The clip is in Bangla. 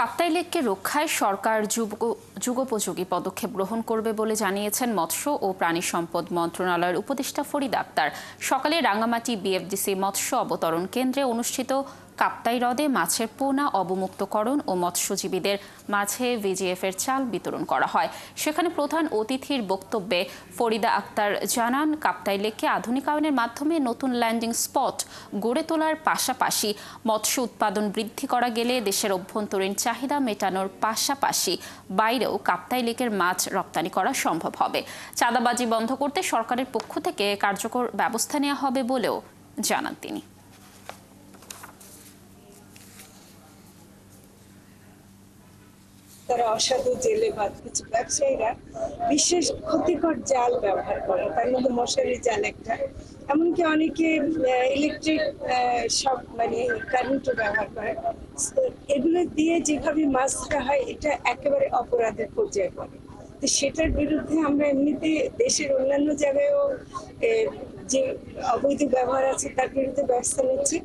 কাপ্তাই লেককে রক্ষায় সরকার যুগোপযোগী পদক্ষেপ গ্রহণ করবে বলে জানিয়েছেন মৎস্য ও প্রাণী সম্পদ মন্ত্রণালয়ের উপদেষ্টা ফরিদ আক্তার। সকালে রাঙ্গামাটি বিএফডিসি মৎস্য অবতরণ কেন্দ্রে অনুষ্ঠিত কাপ্তাই হ্রদে মাছের পোনা অবমুক্তকরণ ও মৎস্যজীবীদের মাঝে ভিজিএফের চাল বিতরণ করা হয়। সেখানে প্রধান অতিথির বক্তব্যে ফরিদা আক্তার জানান, কাপ্তাই লেককে আধুনিকায়নের মাধ্যমে নতুন ল্যান্ডিং স্পট গড়ে তোলার পাশাপাশি মৎস্য উৎপাদন বৃদ্ধি করা গেলে দেশের অভ্যন্তরীণ চাহিদা মেটানোর পাশাপাশি বাইরেও কাপ্তাই লেকের মাছ রপ্তানি করা সম্ভব হবে। চাঁদাবাজি বন্ধ করতে সরকারের পক্ষ থেকে কার্যকর ব্যবস্থা নেওয়া হবে বলেও জানান তিনি। তারা অসাধু জেলে বা কিছু ব্যবসায়ীরা বিশেষ ক্ষতিকর জাল ব্যবহার করে, তার মধ্যে মশারি জাল একটা, এমনকি অনেকে ইলেকট্রিক সব কারেন্টও ব্যবহার করে। এগুলো দিয়ে যেভাবে মাছ ধরা হয় এটা একেবারে অপরাধের পর্যায়ে পড়ে। তো সেটার বিরুদ্ধে আমরা এমনিতে দেশের অন্যান্য জায়গায়ও যে অবৈধ ব্যবহার আছে তার বিরুদ্ধে ব্যবস্থা নিচ্ছি।